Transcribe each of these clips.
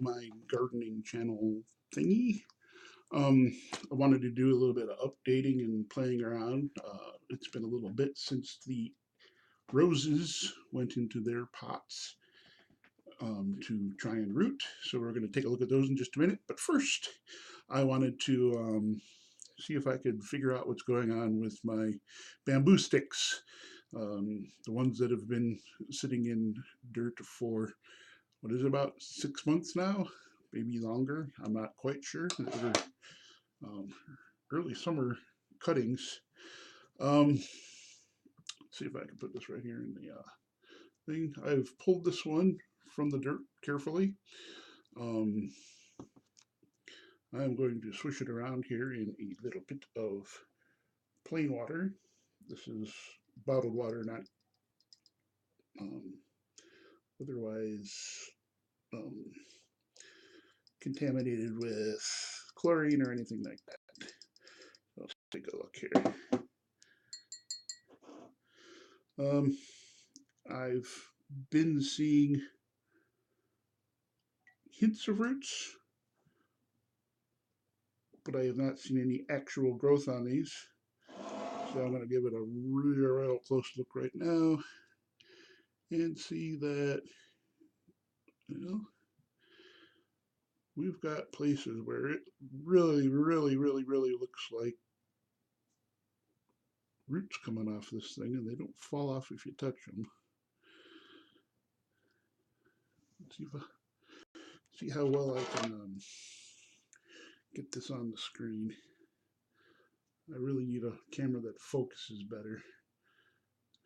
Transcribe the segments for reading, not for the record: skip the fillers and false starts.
my gardening channel thingy. I wanted to do a little bit of updating and playing around. It's been a little bit since the roses went into their pots to try and root. So we're going to take a look at those in just a minute. But first, I wanted to see if I could figure out what's going on with my bamboo sticks. The ones that have been sitting in dirt for, what is it, about 6 months now? Maybe longer. I'm not quite sure. They're um, early summer cuttings. Let's see if I can put this right here in the thing. I've pulled this one from the dirt carefully. Um, I'm going to swish it around here in a little bit of plain water. This is bottled water, not um, otherwise um, contaminated with chlorine or anything like that. So let's take a look here. Um, I've been seeing hints of roots, but I have not seen any actual growth on these. So I'm going to give it a real close look right now and see that, you know, we've got places where it really looks like roots coming off this thing, and they don't fall off if you touch them. Let's see how well I can get this on the screen. I really need a camera that focuses better.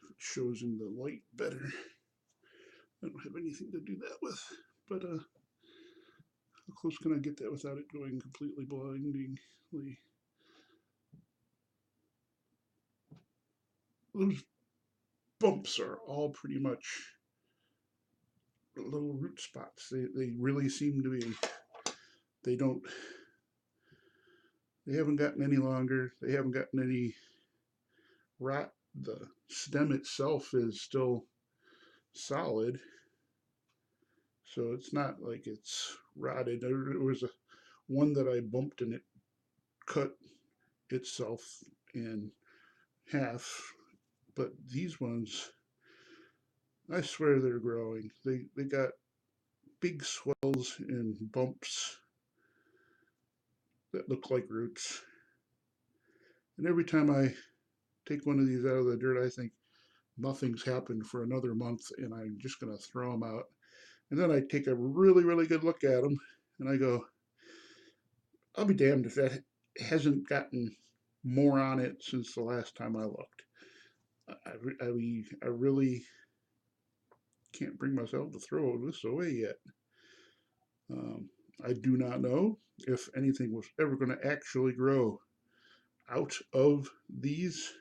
It shows in the light better. I don't have anything to do that with, but how close can I get that without it going completely blindingly? Those bumps are all pretty much little root spots. They really seem to be, they don't, they haven't gotten any longer. They haven't gotten any rot. The stem itself is still solid. So it's not like it's rotted. There was one that I bumped and it cut itself in half. But these ones, I swear they're growing. They got big swells and bumps that look like roots. And every time I take one of these out of the dirt, I think nothing's happened for another month and I'm just going to throw them out. And then I take a really good look at them and I go, I'll be damned if that hasn't gotten more on it since the last time I looked. I really can't bring myself to throw this away yet. Um, I do not know if anything was ever going to actually grow out of these,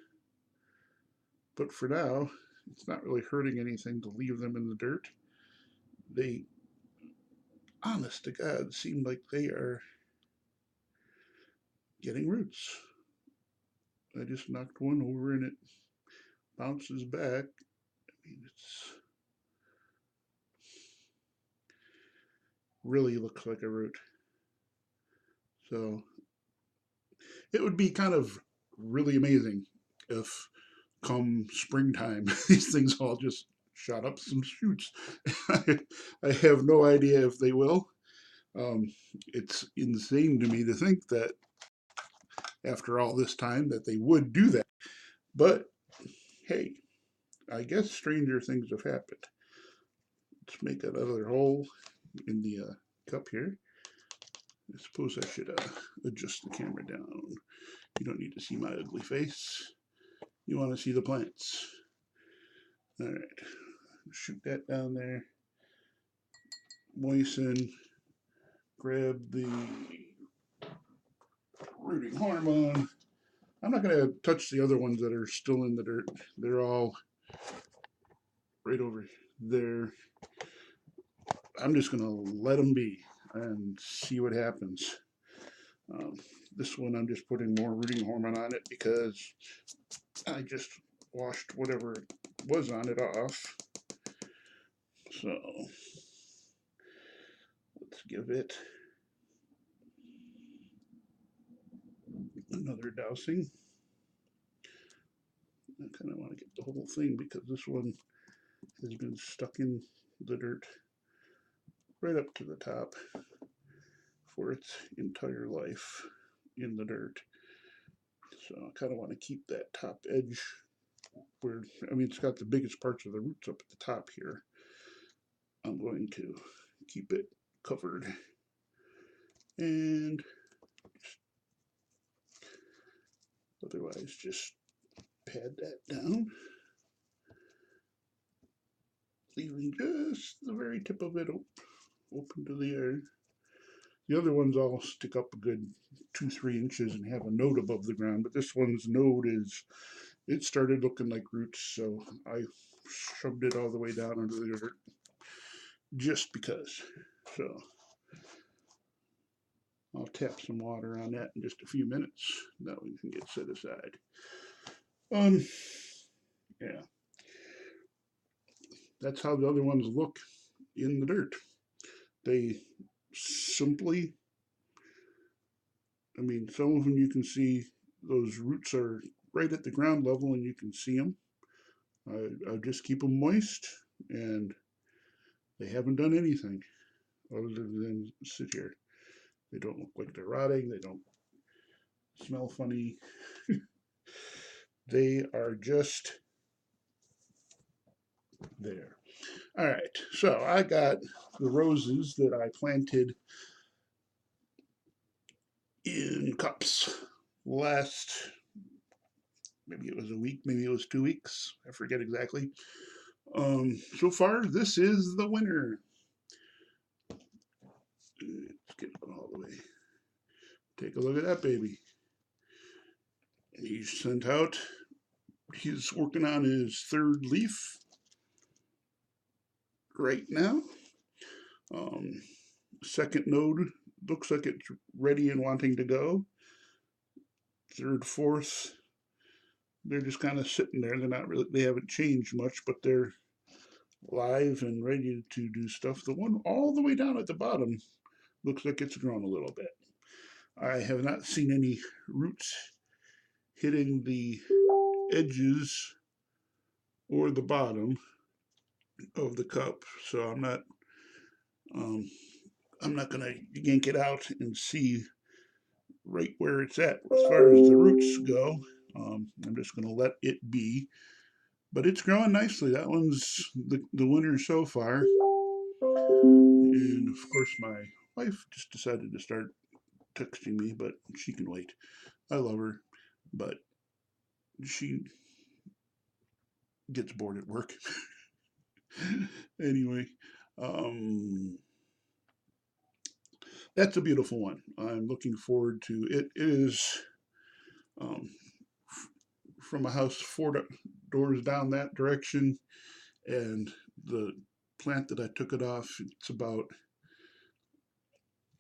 but for now, it's not really hurting anything to leave them in the dirt. They, honest to God, seem like they are getting roots. I just knocked one over and it bounces back. I mean, it's really looks like a root. So it would be kind of really amazing if come springtime these things all just shot up some shoots. I have no idea if they will. It's insane to me to think that after all this time that they would do that. But hey, I guess stranger things have happened. Let's make another hole in the cup here. I suppose I should adjust the camera down. You don't need to see my ugly face. You want to see the plants. All right, shoot that down there. Moisten. Grab the rooting hormone. I'm not going to touch the other ones that are still in the dirt. They're all right over there. I'm just going to let them be and see what happens. Um, this one, I'm just putting more rooting hormone on it because I just washed whatever was on it off. So let's give it another dousing. I kind of want to get the whole thing because this one has been stuck in the dirt right up to the top for its entire life in the dirt. So I kind of want to keep that top edge where, I mean, it's got the biggest parts of the roots up at the top here. I'm going to keep it covered and otherwise just pad that down, leaving just the very tip of it open to the air. The other ones all stick up a good 2-3 inches and have a node above the ground, but this one's node it started looking like roots, so I shoved it all the way down into the dirt just because. So I'll tap some water on that in just a few minutes. That one can get set aside. Yeah, that's how the other ones look in the dirt. They simply, I mean, some of them you can see those roots are right at the ground level and you can see them. I just keep them moist and they haven't done anything other than sit here. They don't look like they're rotting. They don't smell funny. They are just there. All right, so I got the roses that I planted in cups last, maybe it was a week, maybe it was 2 weeks. I forget exactly. So far, this is the winner. Let's get it all the way. Take a look at that baby. He's sent out. He's working on his third leaf right now. Second node looks like it's ready and wanting to go. Third, fourth, they're just kind of sitting there. They're not really, they haven't changed much, but they're live and ready to do stuff. The one all the way down at the bottom looks like it's grown a little bit. I have not seen any roots hitting the edges or the bottom of the cup, so I'm not gonna yank it out and see right where it's at as far as the roots go. I'm just gonna let it be, but it's growing nicely. That one's the winner so far. And of course, my wife just decided to start texting me, but she can wait. I love her, but she gets bored at work. Anyway, that's a beautiful one. I'm looking forward to it. It is um, from a house 4 doors down that direction, and the plant that I took it off, it's about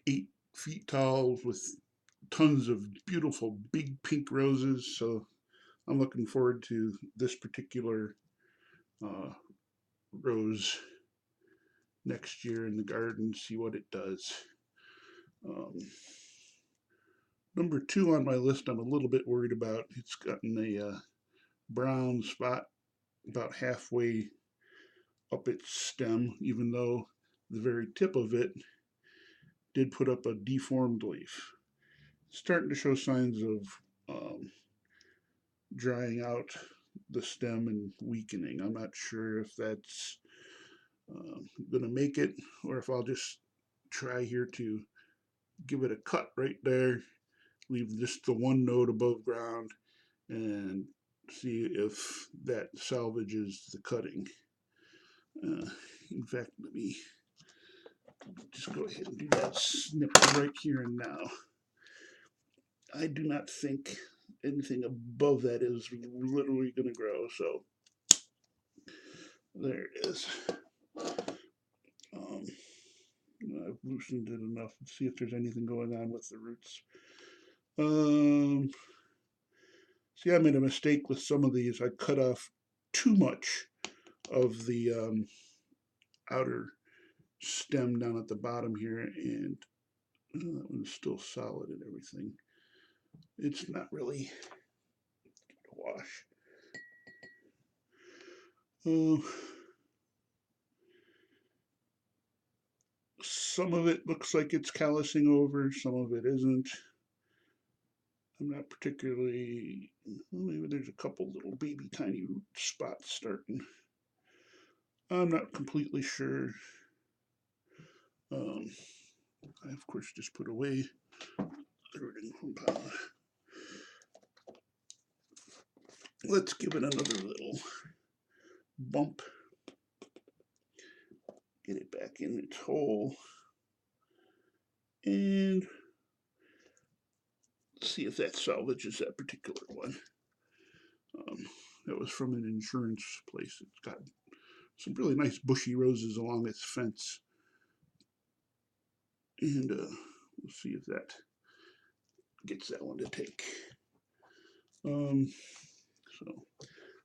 8 feet tall with tons of beautiful big pink roses. So I'm looking forward to this particular uh, rose next year in the garden, see what it does. Um, Number 2 on my list, I'm a little bit worried about. It's gotten a brown spot about halfway up its stem, even though the very tip of it did put up a deformed leaf. It's starting to show signs of um, drying out the stem and weakening. I'm not sure if that's going to make it or if I'll just try here to give it a cut right there, leave just the one node above ground, and see if that salvages the cutting. In fact, let me just go ahead and do that snip right here and now. I do not think anything above that is literally going to grow, so there it is. I've loosened it enough to see if there's anything going on with the roots. See, I made a mistake with some of these. I cut off too much of the outer stem down at the bottom here, and that one's still solid and everything. It's not really a wash. Some of it looks like it's callousing over, some of it isn't. I'm not particularly, maybe there's a couple little baby tiny spots starting. I'm not completely sure. I, of course, just put away the rooting compound. Let's give it another little bump. Get it back in its hole. And see if that salvages that particular one. That was from an insurance place. It's got some really nice bushy roses along its fence. And we'll see if that gets that one to take. So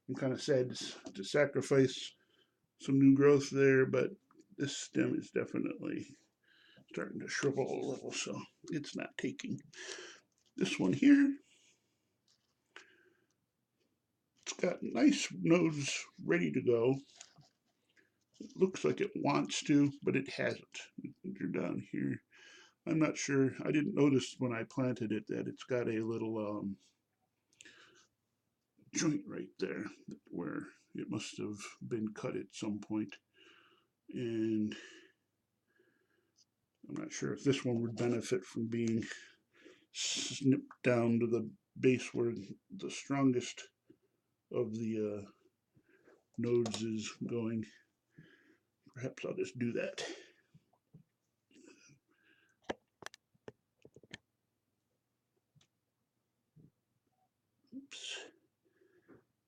I'm kind of sad to sacrifice some new growth there, but this stem is definitely starting to shrivel a little, so it's not taking. This one here, it's got nice nodes ready to go. It looks like it wants to, but it hasn't. They're down here. I'm not sure. I didn't notice when I planted it that it's got a little joint right there where it must have been cut at some point. And I'm not sure if this one would benefit from being snipped down to the base where the strongest of the nodes is going. Perhaps I'll just do that. Oops.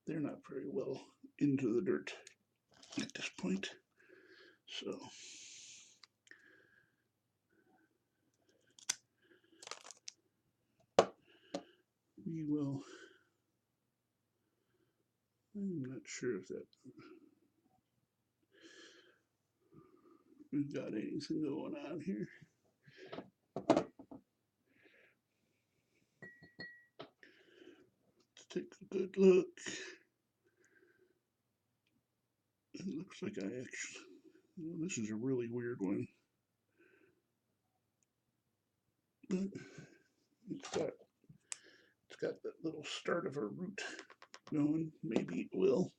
They're not very well into the dirt at this point. So we will, I'm not sure if that we've got anything going on here. Let's take a good look. It looks like I actually, well, this is a really weird one. But it's got that little start of a root going. Maybe it will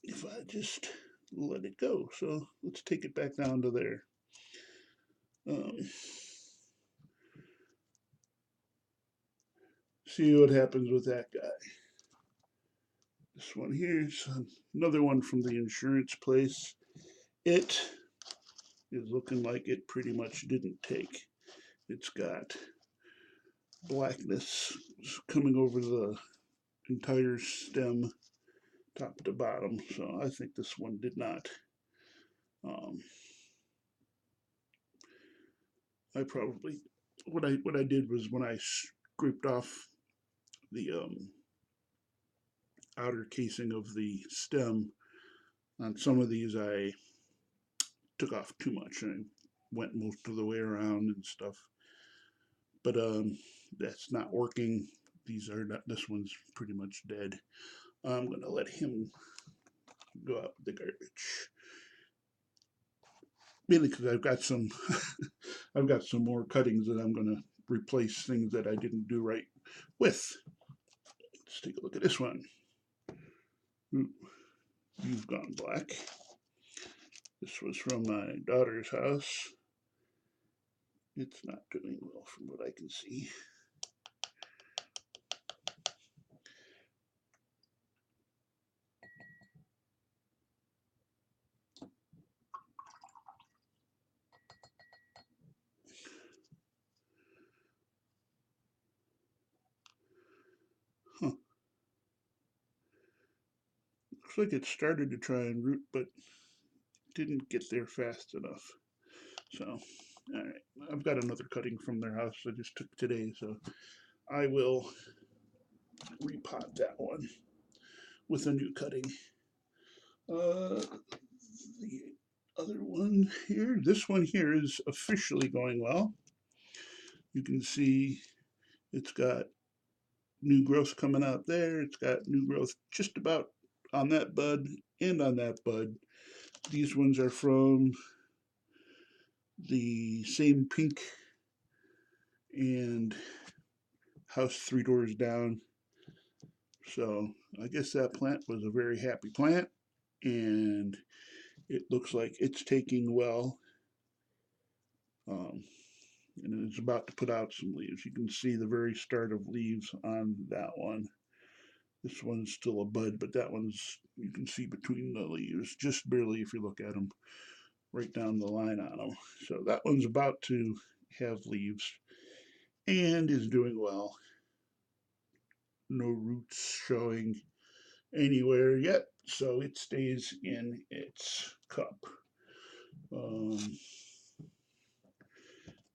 if I just let it go. So let's take it back down to there. See what happens with that guy. This one here is another one from the insurance place. It is looking like it pretty much didn't take. It's got blackness coming over the entire stem, top to bottom. So I think this one did not. I probably what I did was when I scraped off the outer casing of the stem on some of these, I took off too much and I went most of the way around and stuff. But that's not working. These are not. This one's pretty much dead. I'm gonna let him go out with the garbage. Mainly because I've got some, I've got some more cuttings that I'm gonna replace things that I didn't do right with. Let's take a look at this one. Ooh, you've gone black. This was from my daughter's house. It's not doing well from what I can see. Huh. Looks like it started to try and root, but didn't get there fast enough. So, all right, I've got another cutting from their house I just took today, so I will repot that one with a new cutting. The other one here. This one here is officially going well. You can see it's got new growth coming out there. It's got new growth just about on that bud and on that bud. These ones are from the same pink and house 3 doors down. So I guess that plant was a very happy plant, and it looks like it's taking well. And it's about to put out some leaves. You can see the very start of leaves on that one. This one's still a bud, but that one's, you can see between the leaves, just barely if you look at them, right down the line on them. So that one's about to have leaves and is doing well. No roots showing anywhere yet, so it stays in its cup.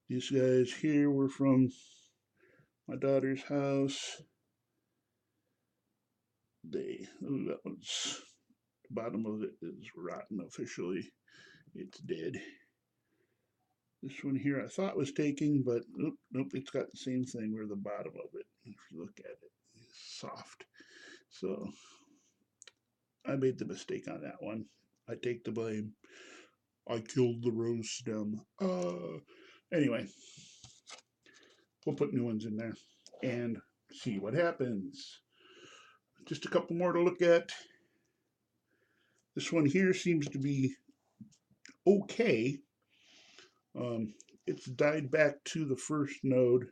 These guys here were from my daughter's house. That one's, the bottom of it is rotten officially. It's dead. This one here I thought was taking, but nope, it's got the same thing where the bottom of it, if you look at it, is soft. So I made the mistake on that one. I take the blame. I killed the rose stem. Anyway, we'll put new ones in there and see what happens. Just a couple more to look at. This one here seems to be okay. It's died back to the first node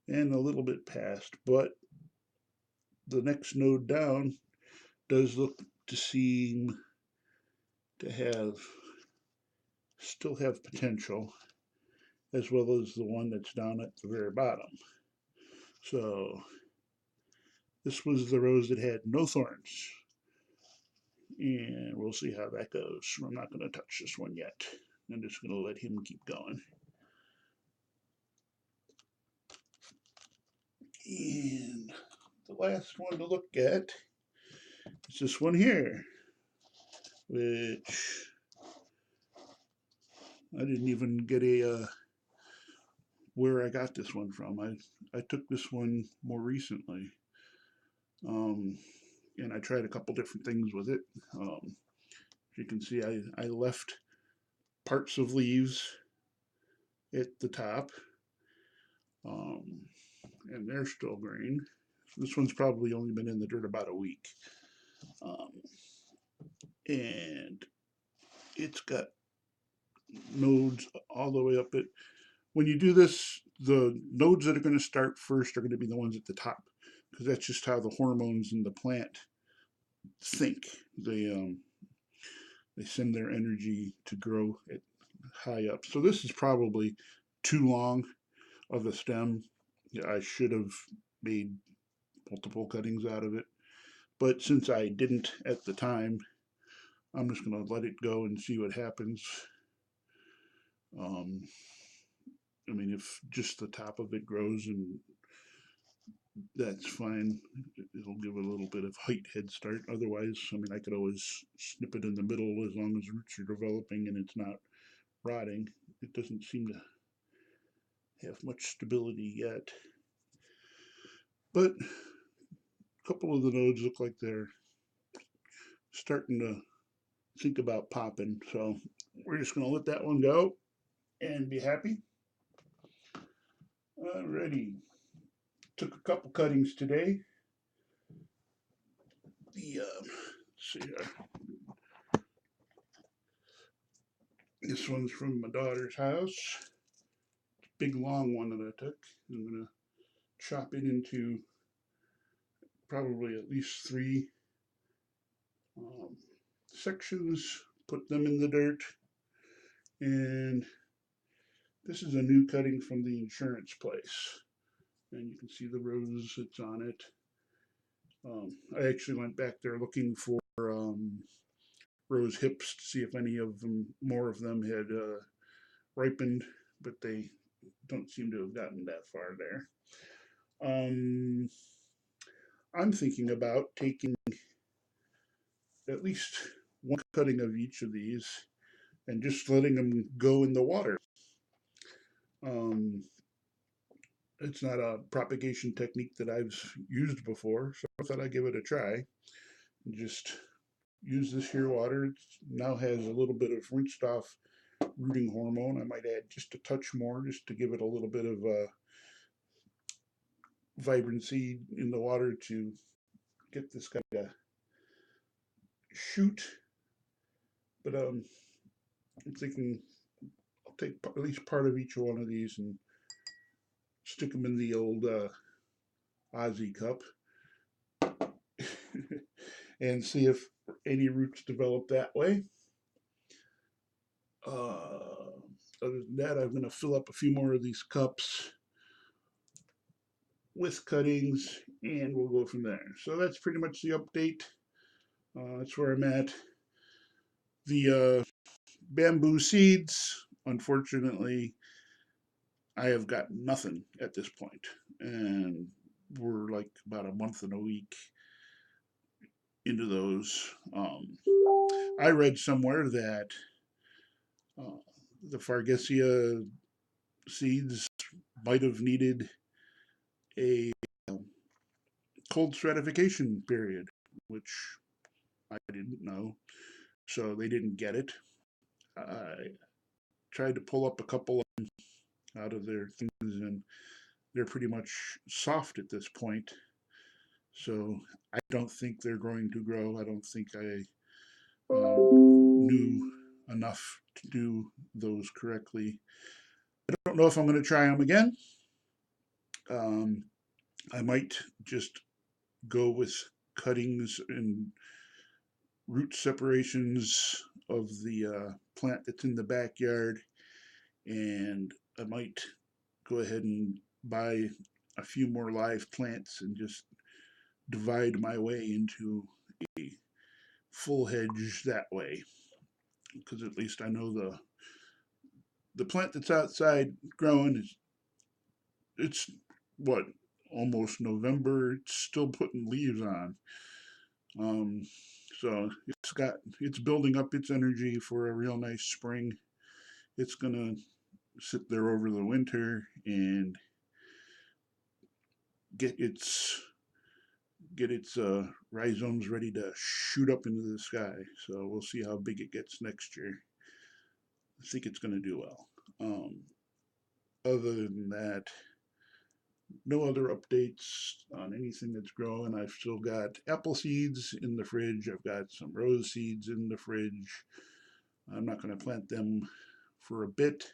and a little bit past, but the next node down does look to seem to have still have potential, as well as the one that's down at the very bottom. So this was the rose that had no thorns, and we'll see how that goes. I'm not going to touch this one yet. I'm just going to let him keep going. And the last one to look at is this one here, which I didn't even get where I got this one from. I took this one more recently, and I tried a couple different things with it. As you can see, I left parts of leaves at the top, and they're still green. This one's probably only been in the dirt about a week, and it's got nodes all the way up it. When you do this, the nodes that are going to start first are going to be the ones at the top, because that's just how the hormones in the plant think. They send their energy to grow it high up. So this is probably too long of a stem. I should have made multiple cuttings out of it, but since I didn't at the time, I'm just going to let it go and see what happens. I mean, if just the top of it grows, and that's fine. It'll give it a little bit of height head start. Otherwise, I mean, I could always snip it in the middle as long as roots are developing and it's not rotting. It doesn't seem to have much stability yet. But a couple of the nodes look like they're starting to think about popping. So we're just going to let that one go and be happy. Alrighty. Took a couple cuttings today. Let's see here. This one's from my daughter's house. Big long one that I took. I'm going to chop it into probably at least 3 sections, put them in the dirt, and this is a new cutting from the insurance place, and you can see the rose that's on it. I actually went back there looking for rose hips to see if any of them, more of them had ripened, but they don't seem to have gotten that far there. I'm thinking about taking at least one cutting of each of these and just letting them go in the water. Um, it's not a propagation technique that I've used before, so I thought I'd give it a try. Just use this here water. It now has a little bit of rinsed off rooting hormone. I might add just a touch more just to give it a little bit of vibrancy in the water to get this guy to shoot. But I'm thinking I'll take at least part of each one of these and stick them in the old Aussie cup and see if any roots develop that way. Other than that, I'm going to fill up a few more of these cups with cuttings and we'll go from there. So that's pretty much the update. That's where I'm at. The bamboo seeds, unfortunately, I have got nothing at this point, and we're like about a month and a week into those. I read somewhere that uh, the Fargesia seeds might have needed a cold stratification period, which I didn't know, so they didn't get it. I tried to pull up a couple out of their things, and they're pretty much soft at this point. So I don't think they're going to grow. I don't think I knew enough to do those correctly. I don't know if I'm going to try them again. Um, I might just go with cuttings and root separations of the plant that's in the backyard, and I might go ahead and buy a few more live plants and just divide my way into a full hedge that way, because at least I know the plant that's outside growing is, it's what, almost November. It's still putting leaves on. Um, so it's building up its energy for a real nice spring. It's gonna sit there over the winter and get its rhizomes ready to shoot up into the sky. So we'll see how big it gets next year. I think it's going to do well. Other than that, no other updates on anything that's growing. I've still got apple seeds in the fridge. I've got some rose seeds in the fridge. I'm not going to plant them for a bit.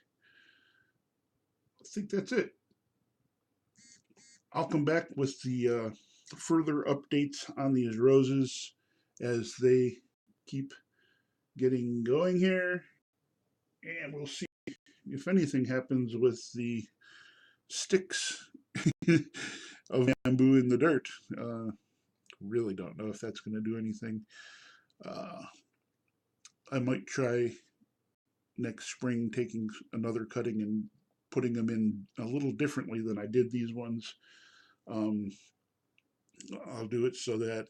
I think that's it. I'll come back with the further updates on these roses as they keep getting going here. And we'll see if anything happens with the sticks of bamboo in the dirt. Really don't know if that's going to do anything. I might try next spring taking another cutting and putting them in a little differently than I did these ones. I'll do it so that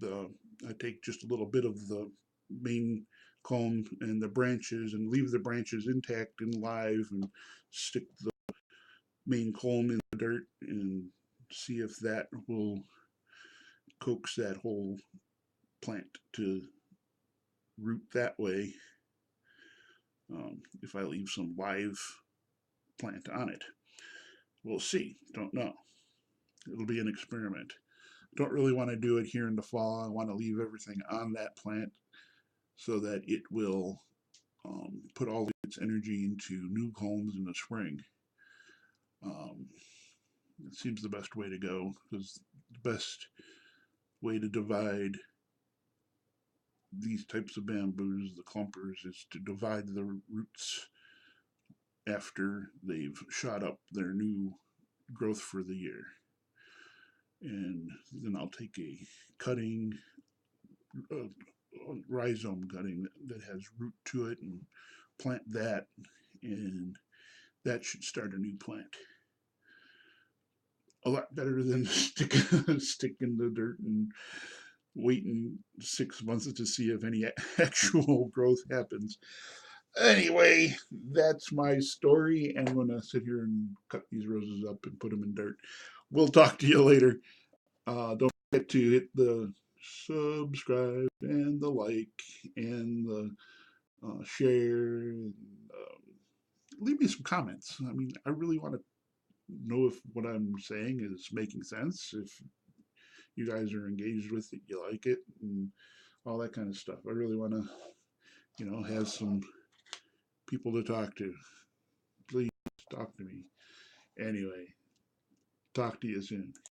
I take just a little bit of the main culm and the branches and leave the branches intact and live and stick the main culm in the dirt and see if that will coax that whole plant to root that way. If I leave some live plant on it, we'll see. Don't know. It'll be an experiment. Don't really want to do it here in the fall. I want to leave everything on that plant so that it will put all its energy into new culms in the spring. It seems the best way to go, because the best way to divide these types of bamboos, the clumpers, is to divide the roots after they've shot up their new growth for the year. And then I'll take a cutting, a rhizome cutting that has root to it, and plant that, and that should start a new plant. A lot better than stick in the dirt and waiting 6 months to see if any actual growth happens. Anyway, that's my story. I'm going to sit here and cut these roses up and put them in dirt. We'll talk to you later. Don't forget to hit the subscribe and the like and the share. And, leave me some comments. I mean, I really want to know if what I'm saying is making sense. If you guys are engaged with it, you like it, and all that kind of stuff. I really want to, have some people to talk to. Please talk to me. Anyway, talk to you soon.